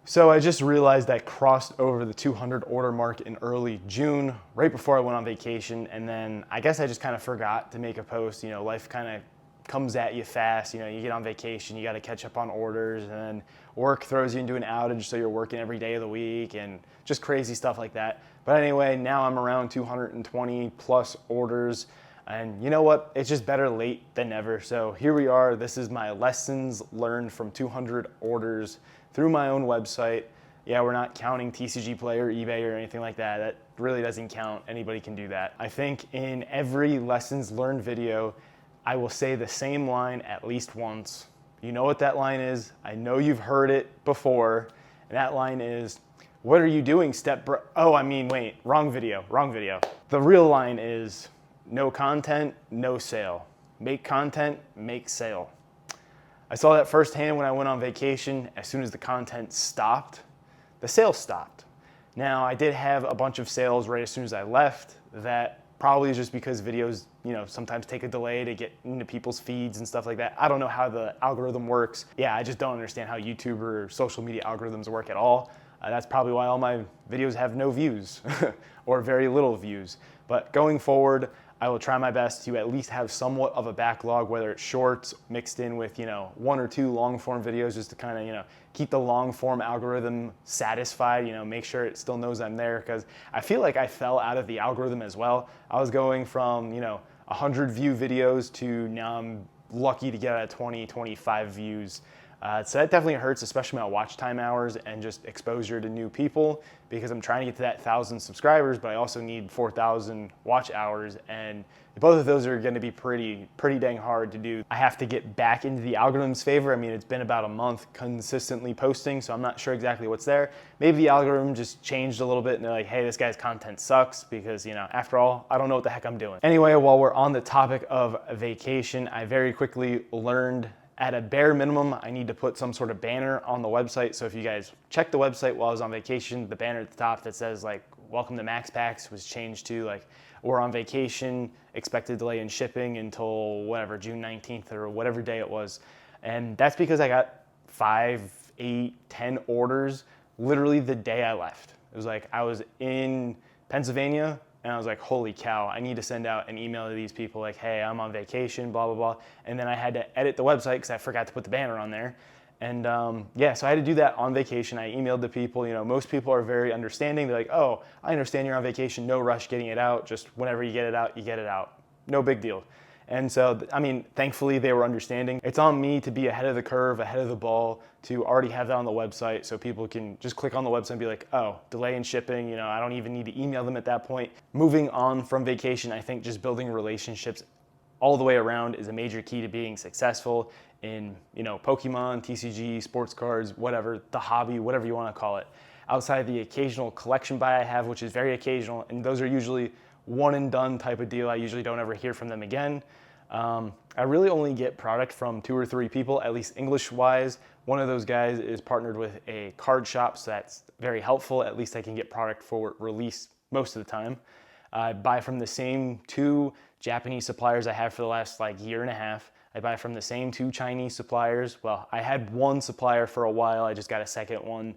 So I just realized I crossed over the 200 order mark in early June, right before I went on vacation. And then I guess I just kind of forgot to make a post. You know, life kind of comes at you fast. You know, you get on vacation, you got to catch up on orders, and then work throws you into an outage. So you're working every day of the week and just crazy stuff like that. But anyway, now I'm around 220 plus orders. And you know what? It's just better late than never. So here we are. This is my lessons learned from 200 orders through my own website. Yeah, we're not counting TCG Player, eBay, or anything like that. That really doesn't count. Anybody can do that. I think in every lessons learned video, I will say the same line at least once. You know what that line is. I know you've heard it before. And that line is, what are you doing, wait, wrong video. The real line is, no content, no sale. Make content, make sale. I saw that firsthand when I went on vacation. As soon as the content stopped, the sales stopped. Now, I did have a bunch of sales right as soon as I left. That probably is just because videos, you know, sometimes take a delay to get into people's feeds and stuff like that. I don't know how the algorithm works. Yeah, I just don't understand how YouTube or social media algorithms work at all. That's probably why all my videos have no views or very little views. But going forward, I will try my best to at least have somewhat of a backlog, whether it's shorts mixed in with, you know, 1 or 2 long form videos, just to kind of, you know, keep the long form algorithm satisfied, you know, make sure it still knows I'm there, because I feel like I fell out of the algorithm as well. I was going from, you know, 100 view videos to now I'm lucky to get at 20, 25 views. So that definitely hurts, especially my watch time hours and just exposure to new people, because I'm trying to get to that 1,000 subscribers, but I also need 4,000 watch hours, and both of those are going to be pretty dang hard to do. I have to get back into the algorithm's favor. I mean, it's been about a month consistently posting, so I'm not sure exactly what's there. Maybe the algorithm just changed a little bit and they're like, hey, this guy's content sucks, because, you know, after all, I don't know what the heck I'm doing. Anyway, while we're on the topic of vacation, I very quickly learned at a bare minimum, I need to put some sort of banner on the website. So if you guys check the website while I was on vacation, the banner at the top that says like, welcome to Max Packs was changed to like, we're on vacation, expected delay in shipping until whatever, June 19th or whatever day it was. And that's because I got 5, 8, 10 orders literally the day I left. It was like, I was in Pennsylvania, and I was like, holy cow, I need to send out an email to these people like, hey, I'm on vacation, blah, blah, blah. And then I had to edit the website because I forgot to put the banner on there. And yeah, so I had to do that on vacation. I emailed the people. You know, most people are very understanding. They're like, oh, I understand you're on vacation. No rush getting it out. Just whenever you get it out, you get it out. No big deal. And so, I mean, thankfully they were understanding. It's on me to be ahead of the curve, ahead of the ball, to already have that on the website so people can just click on the website and be like, oh, delay in shipping, you know, I don't even need to email them at that point. Moving on from vacation, I think just building relationships all the way around is a major key to being successful in, you know, Pokemon, TCG, sports cards, whatever, the hobby, whatever you want to call it. Outside the occasional collection buy I have, which is very occasional, and those are usually one and done type of deal. I usually don't ever hear from them again. I really only get product from 2 or 3 people, at least English wise. One of those guys is partnered with a card shop, so that's very helpful. At least I can get product for release most of the time. I buy from the same 2 Japanese suppliers I have for the last like year and a half. I buy from the same 2 Chinese suppliers. Well, I had one supplier for a while. I just got a second one,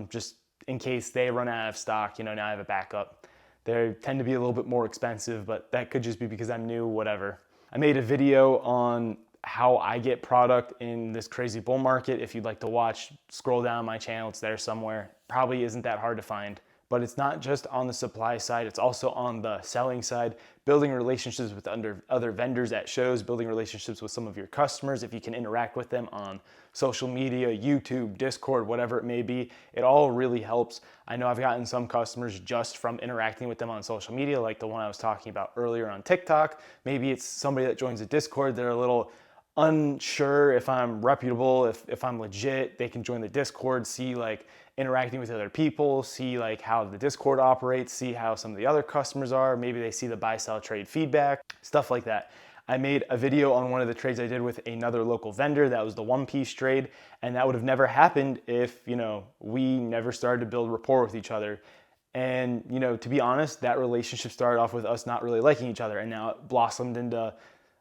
just in case they run out of stock. You know, now I have a backup. They tend to be a little bit more expensive, but that could just be because I'm new, whatever. I made a video on how I get product in this crazy bull market. If you'd like to watch, scroll down my channel, it's there somewhere. Probably isn't that hard to find. But it's not just on the supply side, it's also on the selling side, building relationships with other vendors at shows, building relationships with some of your customers. If you can interact with them on social media, YouTube, Discord, whatever it may be, it all really helps. I know I've gotten some customers just from interacting with them on social media, like the one I was talking about earlier on TikTok. Maybe it's somebody that joins the Discord, they're a little unsure if I'm reputable, if I'm legit. They can join the Discord, see like interacting with other people, see like how the Discord operates, see how some of the other customers are. Maybe they see the buy, sell, trade feedback, stuff like that. I made a video on one of the trades I did with another local vendor. That was the One Piece trade. And that would have never happened if, you know, we never started to build rapport with each other. And, you know, to be honest, that relationship started off with us not really liking each other. And now it blossomed into,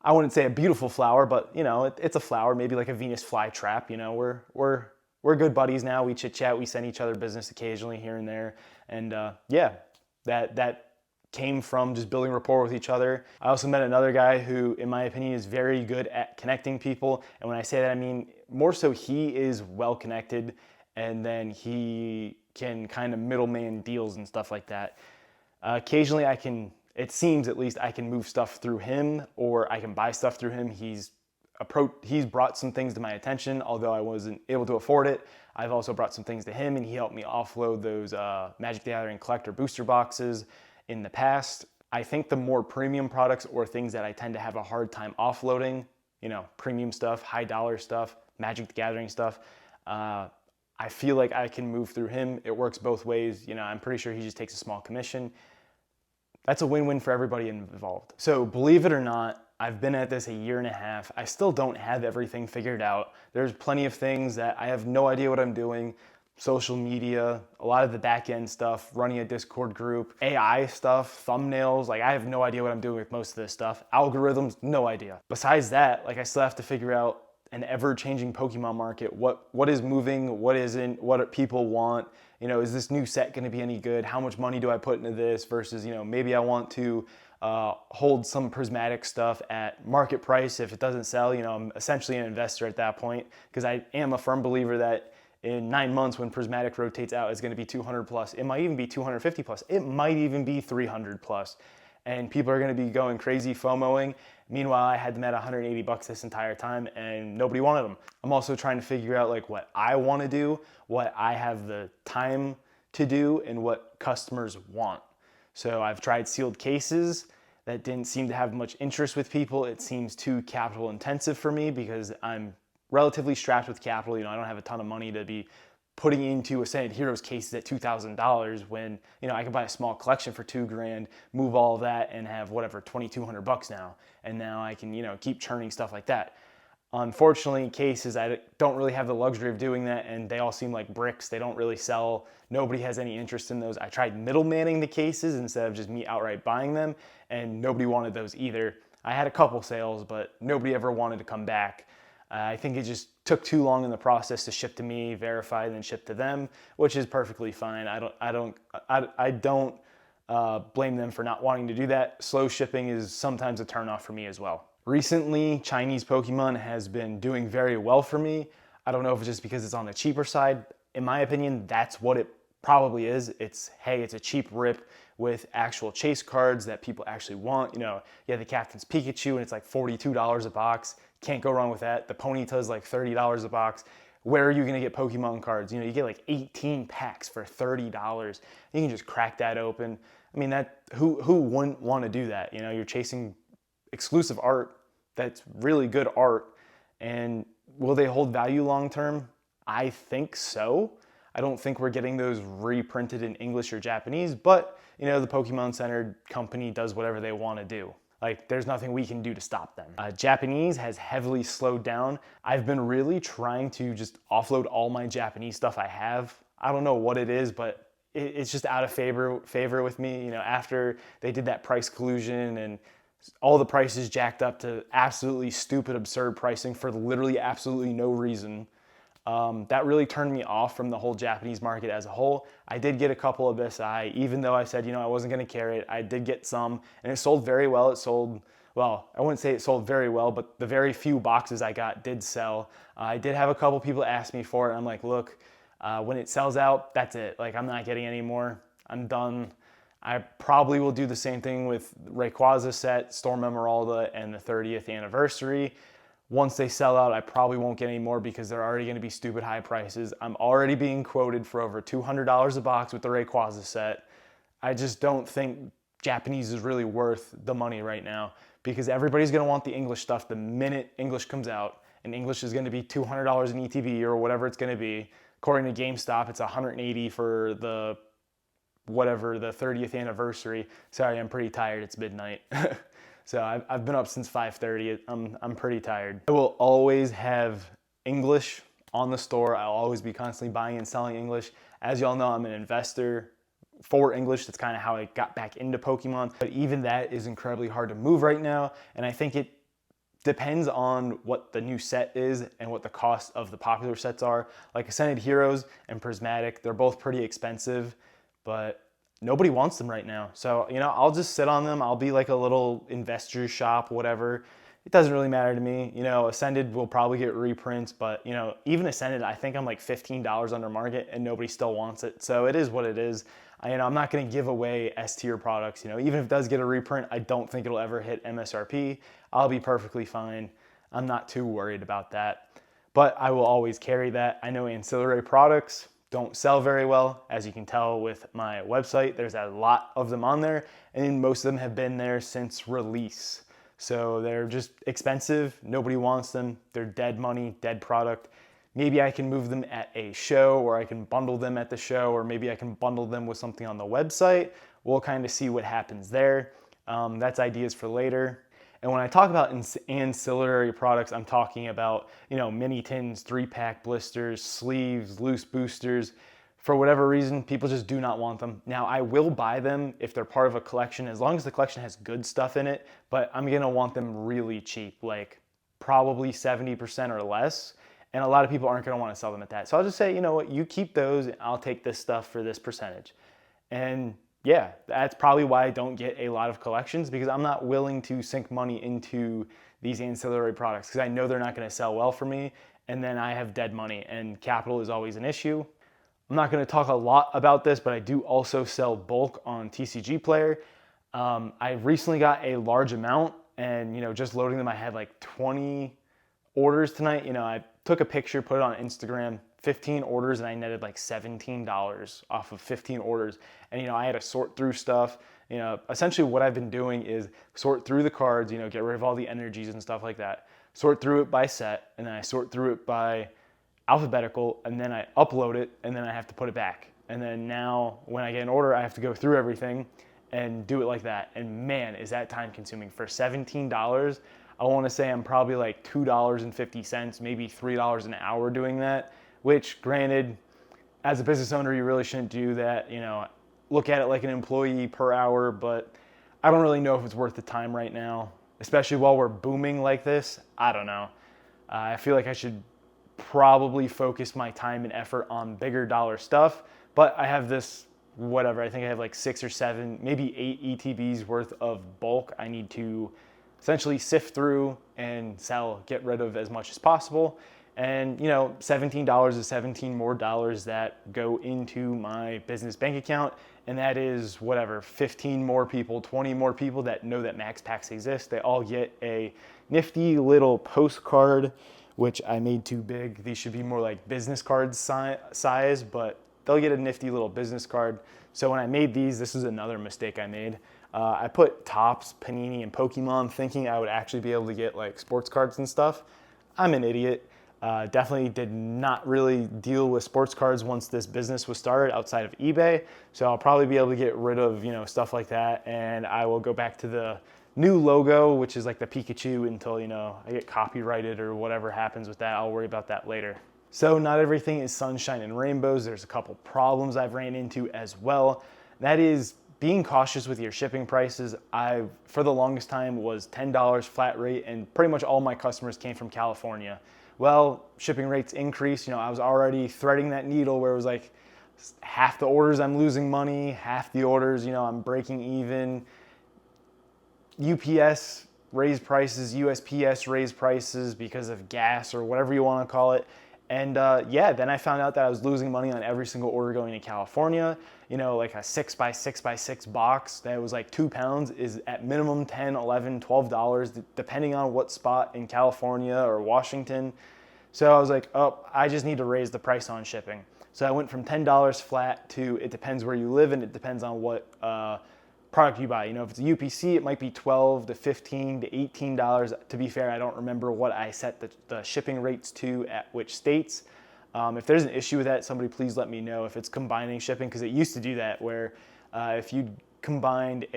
I wouldn't say a beautiful flower, but, you know, it's a flower, maybe like a Venus flytrap. You know, we're we're good buddies now. We chit chat, we send each other business occasionally here and there. And yeah, that came from just building rapport with each other. I also met another guy who, in my opinion, is very good at connecting people. And when I say that, I mean more so he is well connected, and then he can kind of middleman deals and stuff like that. Occasionally it seems at least I can move stuff through him, or I can buy stuff through him. He's brought some things to my attention, although I wasn't able to afford it. I've also brought some things to him, and he helped me offload those Magic the Gathering collector booster boxes in the past. I think the more premium products or things that I tend to have a hard time offloading, premium stuff, high dollar stuff, Magic the Gathering stuff, I feel like I can move through him. It works both ways. I'm pretty sure he just takes a small commission. That's a win-win for everybody involved. So believe it or not, I've been at this a year and a half. I still don't have everything figured out. There's plenty of things that I have no idea what I'm doing. Social media, a lot of the back end stuff, running a Discord group, AI stuff, thumbnails. I have no idea what I'm doing with most of this stuff. Algorithms, no idea. Besides that, I still have to figure out an ever-changing Pokemon market. What is moving? What isn't? What do people want? Is this new set going to be any good? How much money do I put into this versus, maybe I want to hold some prismatic stuff at market price. If it doesn't sell, I'm essentially an investor at that point, because I am a firm believer that in 9 months when prismatic rotates out, it's going to be 200 plus. It might even be 250 plus. It might even be 300 plus. And people are going to be going crazy FOMOing. Meanwhile, I had them at 180 bucks this entire time and nobody wanted them. I'm also trying to figure out what I want to do, what I have the time to do, and what customers want. So I've tried sealed cases. That didn't seem to have much interest with people. It seems too capital intensive for me because I'm relatively strapped with capital. I don't have a ton of money to be putting into Ascended Heroes cases at $2,000 when, I can buy a small collection for $2,000, move all of that and have whatever, 2,200 bucks now. And now I can, keep churning stuff like that. Unfortunately, cases, I don't really have the luxury of doing that, and they all seem like bricks. They don't really sell. Nobody has any interest in those. I tried middlemaning the cases instead of just me outright buying them, and nobody wanted those either. I had a couple sales, but nobody ever wanted to come back. I think it just took too long in the process to ship to me, verify, and then ship to them, which is perfectly fine. I don't blame them for not wanting to do that. Slow shipping is sometimes a turnoff for me as well. Recently, Chinese Pokemon has been doing very well for me. I don't know if it's just because it's on the cheaper side. In my opinion, that's what it probably is. It's a cheap rip with actual chase cards that people actually want. You have the Captain's Pikachu and it's like $42 a box. Can't go wrong with that. The Ponyta is like $30 a box. Where are you gonna get Pokemon cards? You get like 18 packs for $30. You can just crack that open. I mean, who wouldn't want to do that? You're chasing exclusive art that's really good art, and will they hold value long term? I think so. I don't think we're getting those reprinted in English or Japanese, but the Pokemon Center company does whatever they want to do. There's nothing we can do to stop them. Japanese has heavily slowed down. I've been really trying to just offload all my Japanese stuff I have. I don't know what it is, but it's just out of favor with me. After they did that price collusion and all the prices jacked up to absolutely stupid, absurd pricing for literally absolutely no reason. That really turned me off from the whole Japanese market as a whole. I did get a couple of SI, even though I said, I wasn't going to carry it. I did get some, and it sold very well. I wouldn't say it sold very well, but the very few boxes I got did sell. I did have a couple people ask me for it. I'm like, look, when it sells out, that's it. I'm not getting any more. I'm done. I probably will do the same thing with Rayquaza set, Storm Emeralda, and the 30th anniversary. Once they sell out, I probably won't get any more because they're already going to be stupid high prices. I'm already being quoted for over $200 a box with the Rayquaza set. I just don't think Japanese is really worth the money right now because everybody's going to want the English stuff the minute English comes out, and English is going to be $200 in ETB or whatever it's going to be. According to GameStop, it's $180 for the 30th anniversary. Sorry, I'm pretty tired. It's midnight. So I've been up since 5:30. I'm pretty tired. I will always have English on the store. I'll always be constantly buying and selling English. As y'all know, I'm an investor for English. That's kind of how I got back into Pokemon. But even that is incredibly hard to move right now. And I think it depends on what the new set is and what the cost of the popular sets are. Like Ascended Heroes and Prismatic, they're both pretty expensive, but nobody wants them right now. So, I'll just sit on them. I'll be like a little investor shop, whatever. It doesn't really matter to me. Ascended will probably get reprints, but even Ascended, I think I'm like $15 under market and nobody still wants it. So it is what it is. I'm not going to give away S tier products. Even if it does get a reprint, I don't think it'll ever hit MSRP. I'll be perfectly fine. I'm not too worried about that. But I will always carry that. I know ancillary products don't sell very well. As you can tell with my website, there's a lot of them on there, and most of them have been there since release. So they're just expensive. Nobody wants them. They're dead money, dead product. Maybe I can move them at a show, or I can bundle them at the show, or maybe I can bundle them with something on the website. We'll kind of see what happens there. That's ideas for later. And when I talk about ancillary products, I'm talking about, mini tins, 3-pack blisters, sleeves, loose boosters. For whatever reason, people just do not want them. Now, I will buy them if they're part of a collection, as long as the collection has good stuff in it, but I'm gonna want them really cheap, like probably 70% or less. And a lot of people aren't gonna wanna sell them at that. So I'll just say, you know what, you keep those, and I'll take this stuff for this percentage. And yeah, that's probably why I don't get a lot of collections, because I'm not willing to sink money into these ancillary products because I know they're not gonna sell well for me, and then I have dead money, and capital is always an issue. I'm not gonna talk a lot about this, but I do also sell bulk on TCG Player. I recently got a large amount, and just loading them, I had like 20 orders tonight. I took a picture, put it on Instagram, 15 orders, and I netted like $17 off of 15 orders. And I had to sort through stuff. Essentially what I've been doing is sort through the cards, get rid of all the energies and stuff like that. Sort through it by set, and then I sort through it by alphabetical, and then I upload it, and then I have to put it back. And then now when I get an order, I have to go through everything and do it like that. And man, is that time consuming. For $17, I want to say I'm probably like $2.50, maybe $3 an hour doing that, which granted, as a business owner, you really shouldn't do that. Look at it like an employee per hour, but I don't really know if it's worth the time right now, especially while we're booming like this. I don't know. I feel like I should probably focus my time and effort on bigger dollar stuff, but I have this, whatever, I think I have like 6 or 7, maybe 8 ETBs worth of bulk I need to essentially sift through and sell, get rid of as much as possible. And $17 is 17 more dollars that go into my business bank account, and that is whatever, 15 more people, 20 more people that know that Max Packs exist. They all get a nifty little postcard, which I made too big. These should be more like business card size, but they'll get a nifty little business card. So when I made these, this is another mistake I made. I put Topps, Panini, and Pokemon thinking I would actually be able to get like sports cards and stuff. I'm an idiot. Definitely did not really deal with sports cards once this business was started outside of eBay. So I'll probably be able to get rid of, stuff like that. And I will go back to the new logo, which is like the Pikachu, until, I get copyrighted or whatever happens with that. I'll worry about that later. So not everything is sunshine and rainbows. There's a couple problems I've ran into as well. That is being cautious with your shipping prices. I, for the longest time, was $10 flat rate, and pretty much all my customers came from California. Well, shipping rates increased. I was already threading that needle where it was like half the orders I'm losing money, half the orders, I'm breaking even. UPS raised prices, USPS raised prices because of gas or whatever you want to call it. And then I found out that I was losing money on every single order going to California. Like a 6x6x6 box that was like 2 pounds is at minimum $10, $11, $12, depending on what spot in California or Washington. So I was like, oh, I just need to raise the price on shipping. So I went from $10 flat to, it depends where you live and it depends on what product you buy. If it's a UPC, it might be $12 to $15 to $18. To be fair, I don't remember what I set the shipping rates to at which states. If there's an issue with that, somebody please let me know if it's combining shipping, because it used to do that where if you combined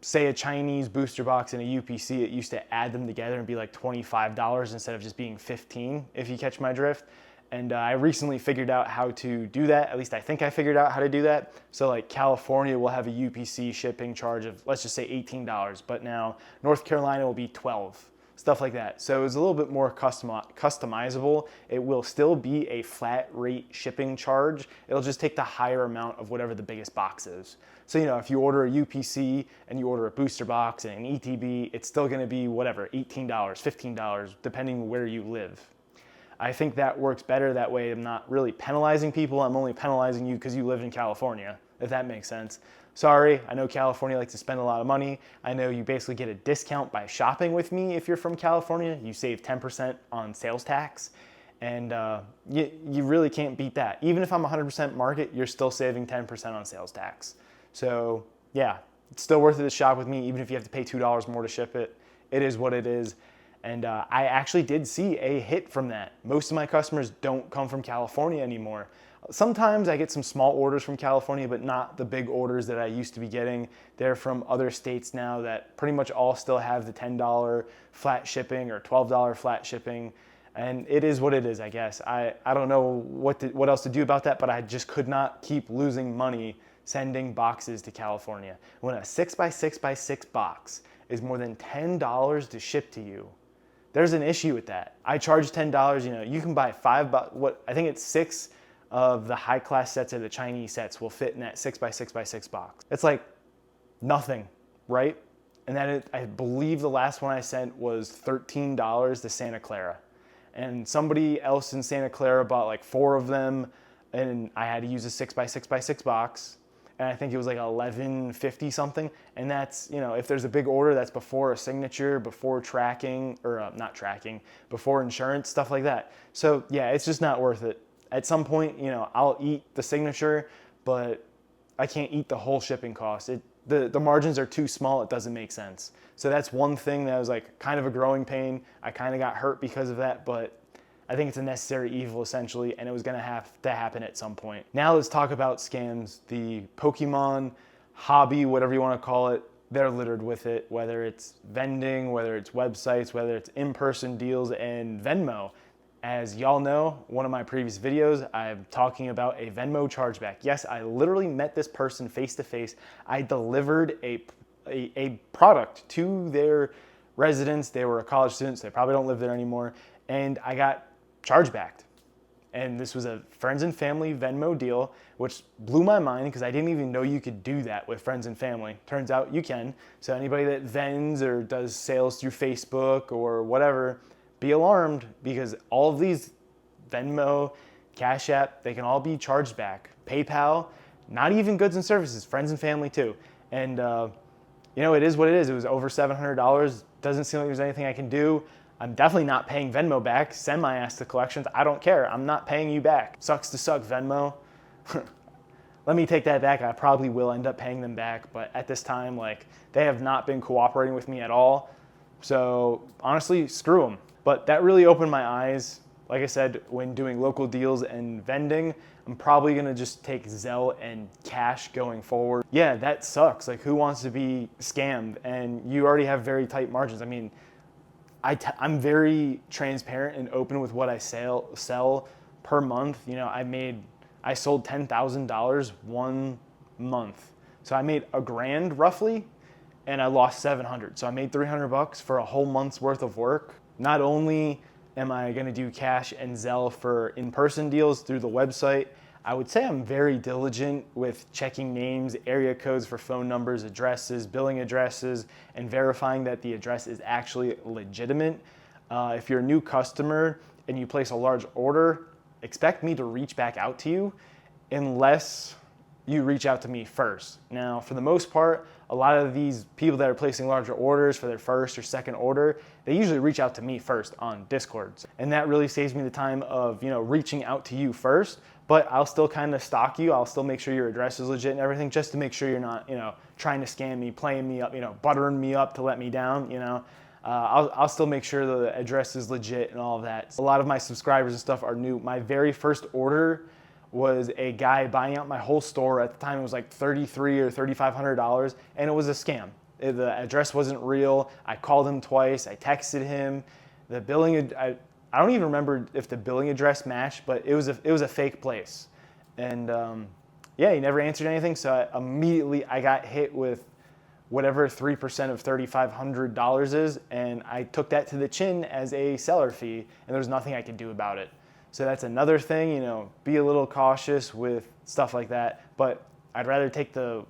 say a Chinese booster box and a UPC, it used to add them together and be like $25 instead of just being $15, if you catch my drift. And I recently figured out how to do that. At least I think I figured out how to do that. So like California will have a UPC shipping charge of, let's just say $18, but now North Carolina will be $12. stuff like that. So it's a little bit more customizable. It will still be a flat rate shipping charge. It'll just take the higher amount of whatever the biggest box is. So, if you order a UPC and you order a booster box and an ETB, it's still gonna be whatever, $18, $15, depending where you live. I think that works better. That way I'm not really penalizing people. I'm only penalizing you because you live in California, if that makes sense. Sorry, I know California likes to spend a lot of money. I know you basically get a discount by shopping with me if you're from California. You save 10% on sales tax, and you really can't beat that. Even if I'm 100% market, you're still saving 10% on sales tax. So yeah, it's still worth it to shop with me, even if you have to pay $2 more to ship it. It is what it is. And I actually did see a hit from that. Most of my customers don't come from California anymore. Sometimes I get some small orders from California, but not the big orders that I used to be getting. They're from other states now that pretty much all still have the $10 flat shipping or $12 flat shipping. And it is what it is, I guess. I don't know what else to do about that, but I just could not keep losing money sending boxes to California. When a 6x6x6 box is more than $10 to ship to you, there's an issue with that. I charge $10, you can buy I think it's 6 of the high class sets of the Chinese sets will fit in that 6x6x6 box. It's like nothing, right? And then I believe the last one I sent was $13 to Santa Clara. And somebody else in Santa Clara bought like 4 of them, and I had to use a 6x6x6 box. And I think it was like $11.50 something. And that's, if there's a big order, that's before a signature, before tracking, or not tracking, before insurance, stuff like that. So yeah, it's just not worth it. At some point, I'll eat the signature, but I can't eat the whole shipping cost. The margins are too small, it doesn't make sense. So that's one thing that was like kind of a growing pain. I kind of got hurt because of that, but I think it's a necessary evil essentially, and it was gonna have to happen at some point. Now let's talk about scams. The Pokemon hobby, whatever you wanna call it, they're littered with it, whether it's vending, whether it's websites, whether it's in-person deals, and Venmo. As y'all know, one of my previous videos, I'm talking about a Venmo chargeback. Yes, I literally met this person face to face. I delivered a product to their residence. They were a college student, so they probably don't live there anymore. And I got chargebacked. And this was a friends and family Venmo deal, which blew my mind because I didn't even know you could do that with friends and family. Turns out you can. So anybody that vends or does sales through Facebook or whatever, be alarmed, because all of these Venmo, Cash App, they can all be charged back. PayPal, not even goods and services, friends and family too. And it is what it is. It was over $700. Doesn't seem like there's anything I can do. I'm definitely not paying Venmo back. Send my ass to collections. I don't care. I'm not paying you back. Sucks to suck, Venmo. Let me take that back. I probably will end up paying them back, but at this time, they have not been cooperating with me at all. So honestly, screw them. But that really opened my eyes. Like I said, when doing local deals and vending, I'm probably gonna just take Zelle and cash going forward. Yeah, that sucks. Who wants to be scammed? And you already have very tight margins. I mean, I'm very transparent and open with what I sell per month. I sold $10,000 one month. So I made $1,000 roughly, and I lost $700. So I made $300 for a whole month's worth of work. Not only am I gonna do cash and Zelle for in-person deals through the website, I would say I'm very diligent with checking names, area codes for phone numbers, addresses, billing addresses, and verifying that the address is actually legitimate. If you're a new customer and you place a large order, expect me to reach back out to you unless you reach out to me first. Now, for the most part, a lot of these people that are placing larger orders for their first or second order, they usually reach out to me first on Discord. And that really saves me the time of, reaching out to you first, but I'll still kind of stalk you. I'll still make sure your address is legit and everything, just to make sure you're not, trying to scam me, playing me up, buttering me up to let me down, I'll still make sure the address is legit and all of that. A lot of my subscribers and stuff are new. My very first order was a guy buying out my whole store. At the time, it was like $3,300 or $3,500, and it was a scam. The address wasn't real. I called him twice. I texted him. The billing, I don't even remember if the billing address matched, but it was a fake place. And he never answered anything. So immediately I got hit with whatever 3% of $3,500 is, and I took that to the chin as a seller fee, and there's nothing I could do about it. So that's another thing, you know, be a little cautious with stuff like that, but I'd rather take the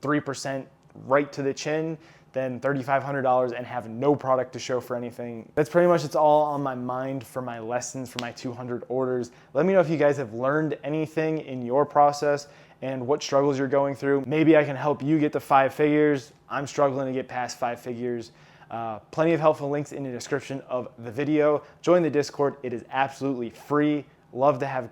3% right to the chin than $3,500 and have no product to show for anything. That's pretty much, it's all on my mind for my lessons, for my 200 orders. Let me know if you guys have learned anything in your process and what struggles you're going through. Maybe I can help you get to 5 figures. I'm struggling to get past 5 figures. Plenty of helpful links in the description of the video. Join the Discord, it is absolutely free. Love to have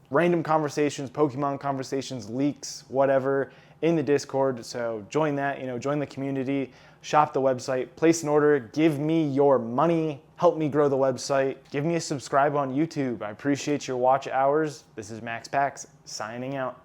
random conversations, Pokemon conversations, leaks, whatever, in the Discord. So join that, you know, join the community, shop the website, place an order, give me your money, help me grow the website, give me a subscribe on YouTube. I appreciate your watch hours. This is Max Pax signing out.